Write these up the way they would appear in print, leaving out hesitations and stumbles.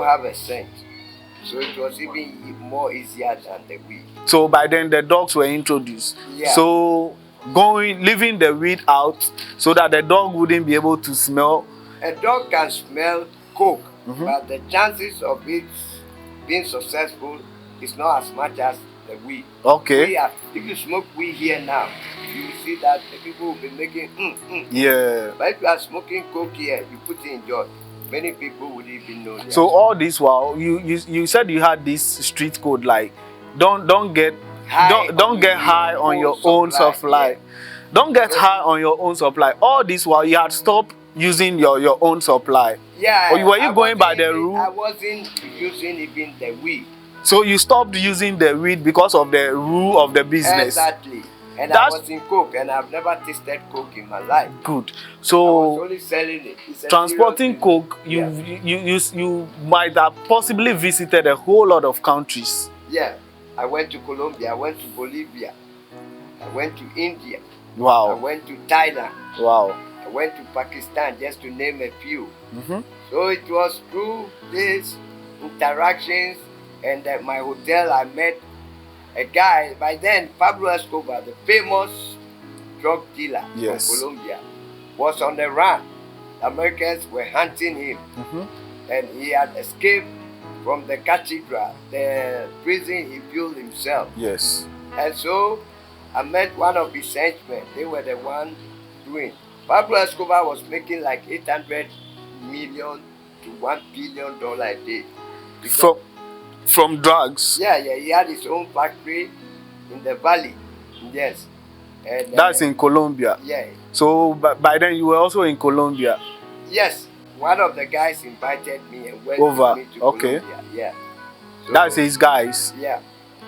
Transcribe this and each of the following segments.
have a scent. So it was even more easier than the weed. So by then the dogs were introduced. Yeah. So leaving the weed out so that the dog wouldn't be able to smell. A dog can smell coke, but the chances of it being successful is not as much as the weed. Okay. If you smoke weed here now, you will see that the people will be making Yeah. But if you are smoking coke here, you put it in your, many people would even know that. So all this while you said you had this street code, like don't get high on your own supply. Yeah. Don't get high on your own supply. All this while you had stopped using your own supply. Yeah. Or were you going by the rule? I wasn't using even the weed. So you stopped using the weed because of the rule of the business. Exactly. And I was in coke, and I've never tasted coke in my life. Good. So I was So only selling it. transporting coke, you might have possibly visited a whole lot of countries. Yeah. I went to Colombia, I went to Bolivia, I went to India. Wow. I went to Thailand. Wow. I went to Pakistan, just to name a few. So it was through these interactions, and at my hotel I met a guy, by then Pablo Escobar, the famous drug dealer from Colombia, was on the run. The Americans were hunting him, and he had escaped from the cathedral, the prison he built himself. Yes. And so I met one of his henchmen. They were the one doing. Pablo Escobar was making like 800 million to $1 billion a day. From drugs? Yeah, he had his own factory in the valley. Yes. And, that's in Colombia? Yeah. So by then you were also in Colombia? Yes. One of the guys invited me and went with me to Colombia. Yeah. So, that's his guys? Yeah.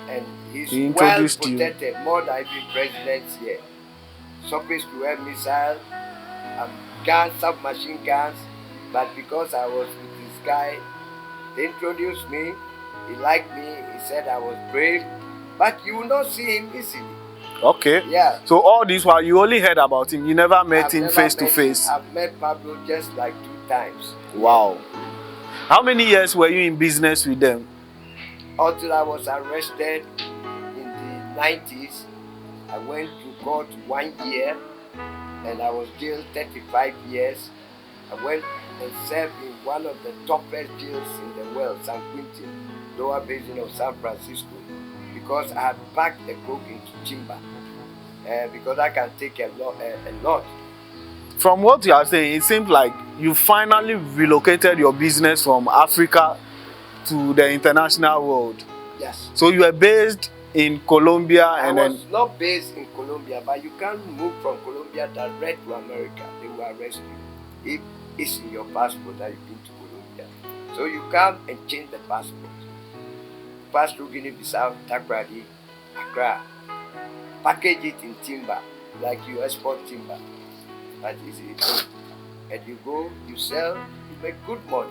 And he's well protected, more than even presidents here. Surface to air missile, guns, submachine guns. But because I was with this guy, they introduced me. He liked me. He said I was brave. But you will not see him easily. Okay. Yeah. So all this while you only heard about him, you never met him face to face? I've met Pablo just like 2 times. Wow. How many years were you in business with them? Until I was arrested in the 90s. I went to court 1 year and I was jailed 35 years. I went and served in one of the toughest jails in the world, San Quentin, lower basin of San Francisco, because I had packed the coke into timber. Because I can take a lot. From what you are saying, it seems like you finally relocated your business from Africa to the international world. Yes. So you were based in Colombia I was not based in Colombia, but you can't move from Colombia direct to America. They will arrest you if it's in your passport that you've been to Colombia. So you come and change the passport. Pass through Guinea-Bissau, Takrady, Accra. Package it in timber, like you export timber. That is it. And you go, you sell, you make good money.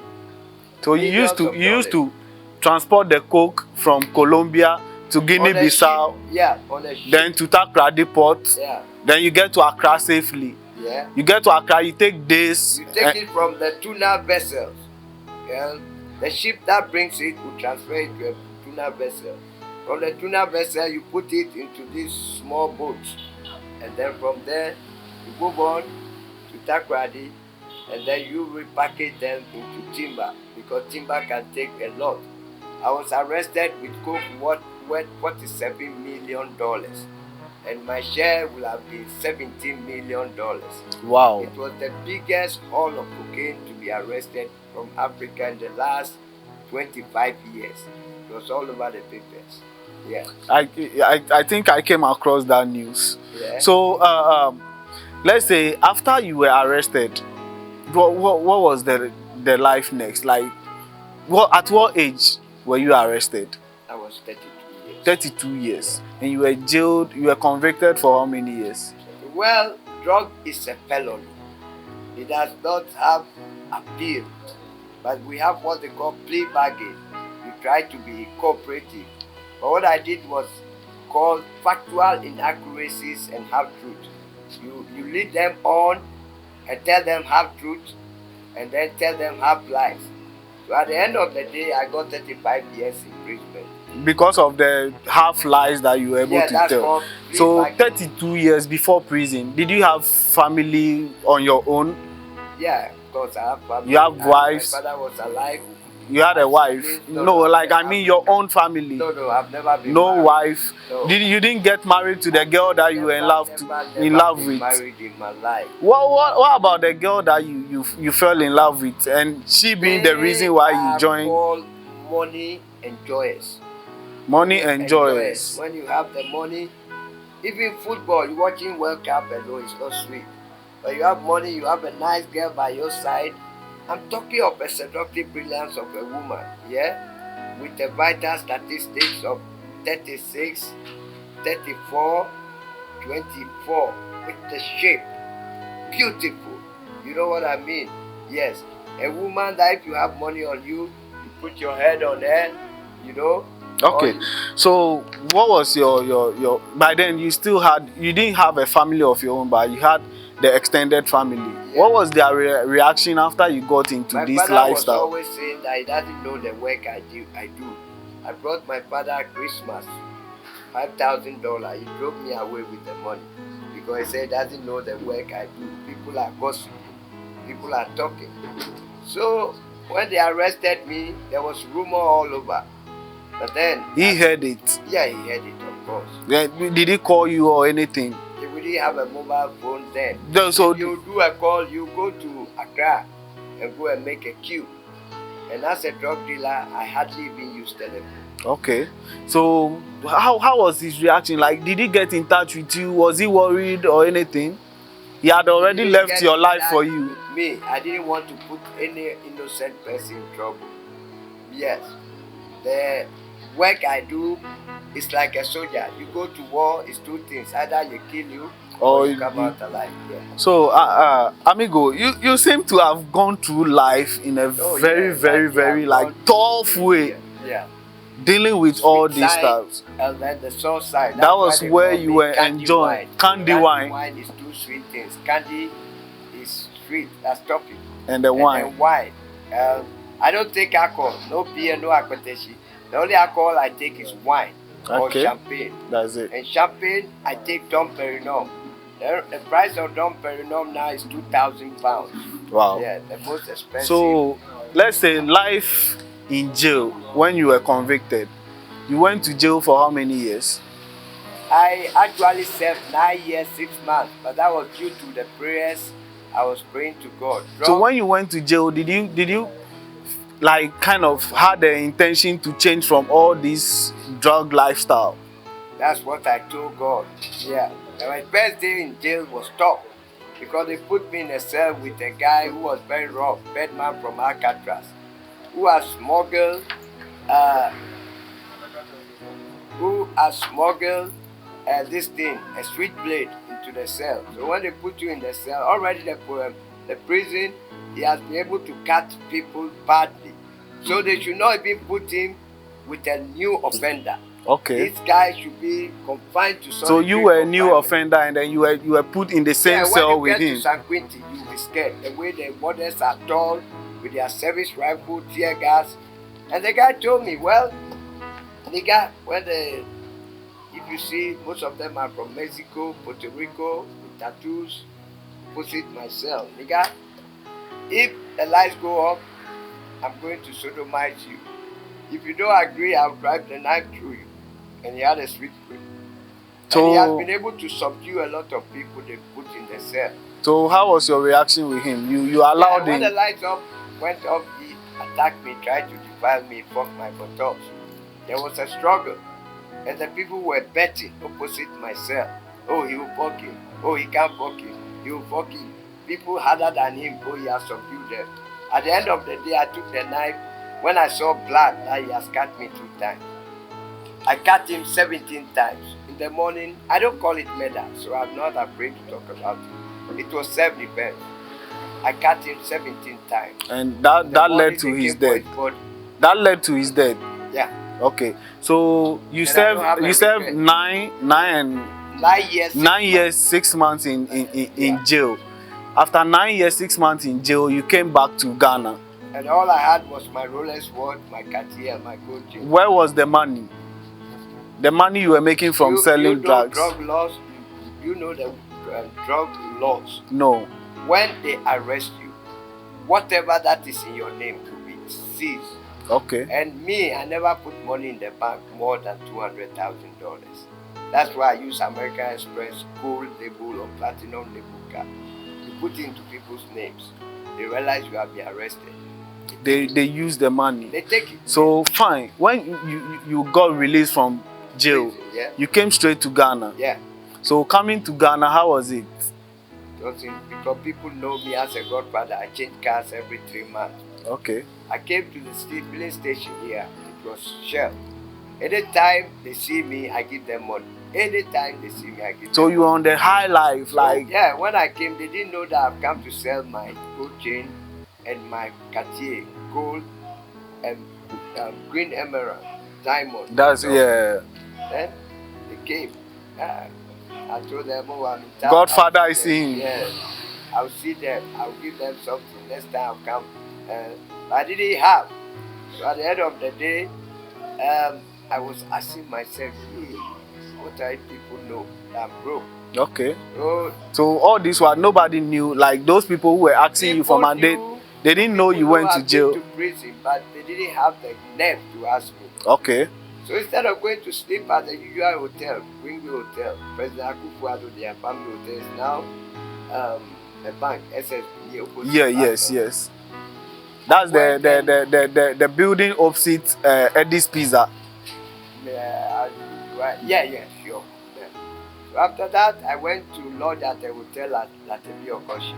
So you used to transport the coke from Colombia to Guinea-Bissau, on a ship. Then to Takrady port, then you get to Accra safely. Yeah. You get to Accra, you take days. You take it from the tuna vessels. The ship that brings it will transfer it to a tuna vessel. From the tuna vessel, you put it into these small boats. And then from there, you move on to Takrady, and then you repackage them into timber, because timber can take a lot. I was arrested with coke worth $47 million, and my share will have been $17 million. Wow. It was the biggest haul of cocaine to be arrested from Africa in the last 25 years. It was all over the papers. Yeah. I think I came across that news. Yeah. So let's say after you were arrested, what was the life next? Like, at what age were you arrested? I was 32 years. 32 years. And you were jailed, you were convicted for how many years? Well, drug is a felony. It does not have appeal. But we have what they call plea bargain. You try to be cooperative. But what I did was called factual inaccuracies and half-truth. You lead them on and tell them half-truth, and then tell them half-lies. So at the end of the day, I got 35 years imprisonment. Because of the half lies that you were able Yeah, to that's tell. called plea So bargaining. 32 years before prison, did you have family on your own? Yeah, of course I have family. You have My wives? father was alive. You had My a wife? siblings, No, like I mean your own family. no, I've never been No married. wife. No. You didn't get married to the girl that you were in love Never been with? married in my life. What about the girl that you fell in love with, and she being the reason why you joined? Called money enjoyers. Money enjoyers. When you have the money, even football, you watching World Cup alone is not sweet. But you have money, you have a nice girl by your side. I'm talking of a seductive brilliance of a woman, yeah, with the vital statistics of 36, 34, 24, with the shape, beautiful. You know what I mean? Yes, a woman that if you have money on you, you put your head on her, you know. Okay, so what was your by then you didn't have a family of your own, but you had the extended family. Yeah. What was their reaction after you got into this lifestyle? My father was always saying that he doesn't know the work I do. I brought my father Christmas, $5,000. He drove me away with the money because he said he doesn't know the work I do. People are gossiping, people are talking. So when they arrested me, there was rumor all over. But then he heard it. Yeah, he heard it, of course. Yeah, did he call you or anything? We didn't have a mobile phone then. So if you do a call, you go to Accra and go and make a queue. And as a drug dealer, I hardly even used telephone. Okay. So how was his reaction? Like, did he get in touch with you? Was he worried or anything? He had already left your life for you. With me, I didn't want to put any innocent person in trouble. Yes. The work I do is like a soldier. You go to war, it's two things. Either you kill you or you come out alive. Yeah. So, Amigo, you seem to have gone through life in a very like tough way. Yeah. Dealing with all these stuff. And then the soft side. That was where you were enjoying. Candy wine. Wine is two sweet things. Candy is sweet, that's topping. And the wine. And wine. I don't take alcohol. No beer, no akweteshi. The only alcohol I take is wine or champagne. That's it. And champagne, I take Dom Perignon. The price of Dom Perignon now is £2,000. Wow. Yeah, the most expensive. So, let's say life in jail when you were convicted. You went to jail for how many years? I actually served 9 years, 6 months, but that was due to the prayers I was praying to God. So when you went to jail, did you like kind of had the intention to change from all this drug lifestyle? That's what I told God. Yeah. And my first day in jail was tough because they put me in a cell with a guy who was very rough, bad man from Alcatraz, who has smuggled this thing, a switchblade, into the cell. So when they put you in the cell, already the prison, he has been able to cut people badly. So they should not even put him with a new offender. Okay. This guy should be confined to solitary. So you were a new offender and then you were put in the same cell with him. When you get to San Quentin, you will be scared. The way the wardens are tall, with their service rifle, tear gas. And the guy told me, well, the guy, if you see, most of them are from Mexico, Puerto Rico, with tattoos, opposite myself. The guy, if the lights go up, I'm going to sodomize you. If you don't agree, I'll drive the knife through you. And he had a sweet grip. So, and he has been able to subdue a lot of people they put in the cell. So how was your reaction with him? You allowed him? When the lights went up, he attacked me, tried to defile me, fuck my buttocks. There was a struggle. And the people were betting opposite my cell. Oh, he will fuck him. Oh, he can't fuck him. He will fuck him. People harder than him, oh, he has subdued them. At the end of the day, I took the knife. When I saw blood, that he has cut me 2 times. I cut him 17 times. In the morning, I don't call it murder, so I'm not afraid to talk about it. It was self-defense. I cut him 17 times. And that led to his death. That led to his death. Yeah. Okay. So you served 9 years 6 months in jail. After 9 years 6 months in jail, you came back to Ghana. And all I had was my Rolex watch, my Cartier, and my gold chain. Where was the money? The money you were making from You selling know drugs? drug laws. You know the drug laws. No. When they arrest you, whatever that is in your name will be seized. Okay. And me, I never put money in the bank more than $200,000. That's why I use American Express gold label or platinum label card. You put it into people's names. They realize you have been arrested. They use the money. They take it. So fine. When you got released from jail, Prison, yeah. you came straight to Ghana. Yeah. So coming to Ghana, how was it? Because people know me as a godfather, I change cars every 3 months. Okay. I came to the filling station here. It was Shell. Anytime they see me, I give them money. Anytime they see me, I give them So money. you were on the high life, like. Yeah, when I came, they didn't know that I've come to sell my gold chain and my Cartier gold and green emerald diamond. That's yeah. Then they came. I told them, oh, I'm in town. Godfather is in. Yeah, I'll see them. I'll give them something. Next time I'll come. I didn't have. So at the end of the day, I was asking myself, hey, what are people know that I'm broke? Okay. So all this while nobody knew, like those people who were asking you for money, they didn't know you went to jail. To prison, but they didn't have the nerve to ask me. Okay. So instead of going to sleep at the usual hotel, Wingway Hotel, President Akufo-Addo, their family hotel is now a bank, SSB. Yeah, yes. That's the building opposite Eddie's Pizza. Yeah, sure. Yeah. So after that, I went to lodge at a hotel at Okoshi.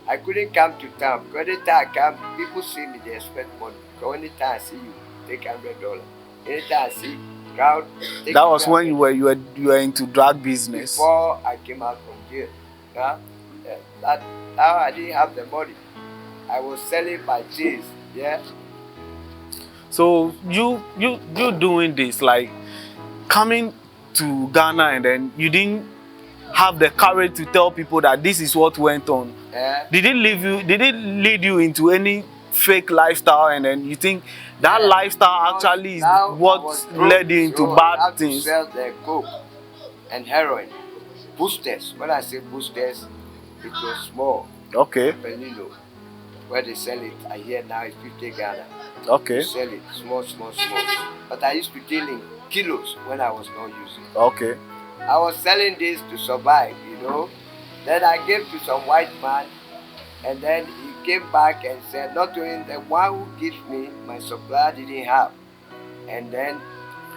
I couldn't come to town because anytime I come, people see me, they expect money. Because anytime I see you, take $100. Anytime I see crowd, take that was when you were into drug business. Before I came out from jail. That now I didn't have the money. I was selling my cheese. Yeah. So you doing this, like coming to Ghana, and then you didn't have the courage to tell people that this is what went on. Did it lead you into any fake lifestyle, and then you think that lifestyle actually is what led you into bad things? To sell the coke and heroin. Boosters. When I say boosters, it was small. Okay. Penino. Where they sell it, I hear now it's 50 Ghana. Okay. You sell it small. But I used to deal in kilos when I was not using. Okay. I was selling this to survive, Then I gave to some white man, and then he came back and said, not only the one who gives me my supplier didn't have. And then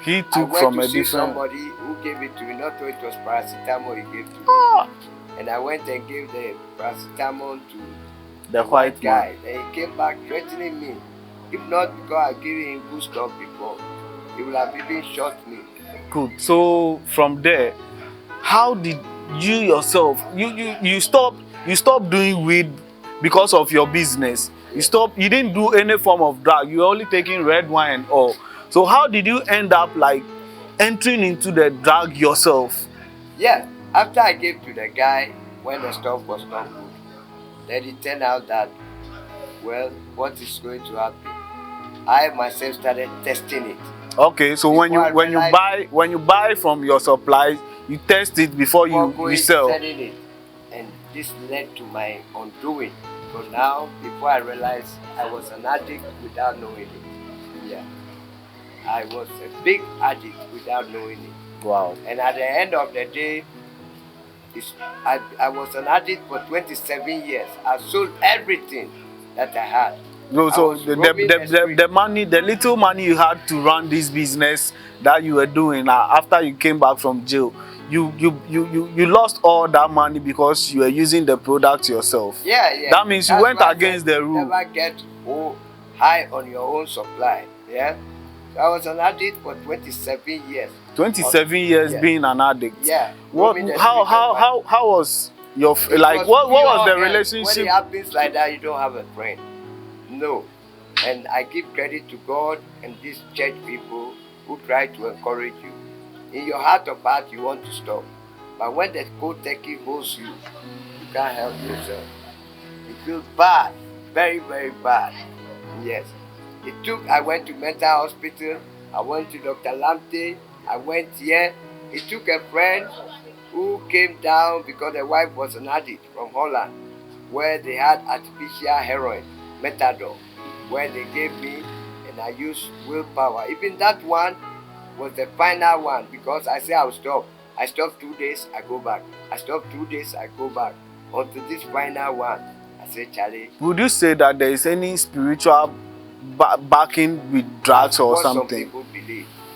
he took from a different somebody who gave it to me, not only it was paracetamol he gave to me. And I went and gave the paracetamol to the white guy. Then he came back threatening me. If not because I gave him good stuff before, he would have even shot me. Good. So from there, how did you yourself you stop doing weed because of your business? You didn't do any form of drug. You were only taking red wine and all. So how did you end up like entering into the drug yourself? Yeah, after I gave to the guy when the stuff was not good, then it turned out that, well, what is going to happen? I myself started testing it. Okay, so when you buy from your supplies, you test it before you sell. Selling it, and this led to my undoing. So now, before I realized I was an addict without knowing it. Yeah, I was a big addict without knowing it. Wow. And at the end of the day, I was an addict for 27 years. I sold everything that I had. No, so the money, the little money you had to run this business that you were doing after you came back from jail, you lost all that money because you were using the product yourself. Yeah. That means you went against the rule. Never get high on your own supply. Yeah. So I was an addict for 27 years. 27 years being an addict. Yeah. How was your what was the relationship? When it happens like that, you don't have a friend. No. And I give credit to God and these church people who try to encourage you. In your heart of heart, you want to stop. But when the cold turkey holds you, you can't help yourself. You feel bad, very, very bad. Yes. I went to mental hospital. I went to Dr. Lamte. I went here. It took a friend who came down because the wife was an addict from Holland, where they had artificial heroin, methadone, where they gave me and I used willpower. Even that one was the final one because I said I'll stop. I stopped 2 days, I go back. I stopped 2 days, I go back. Until this final one, I said, Charlie. Would you say that there is any spiritual backing with drugs That's or what some something? people believe.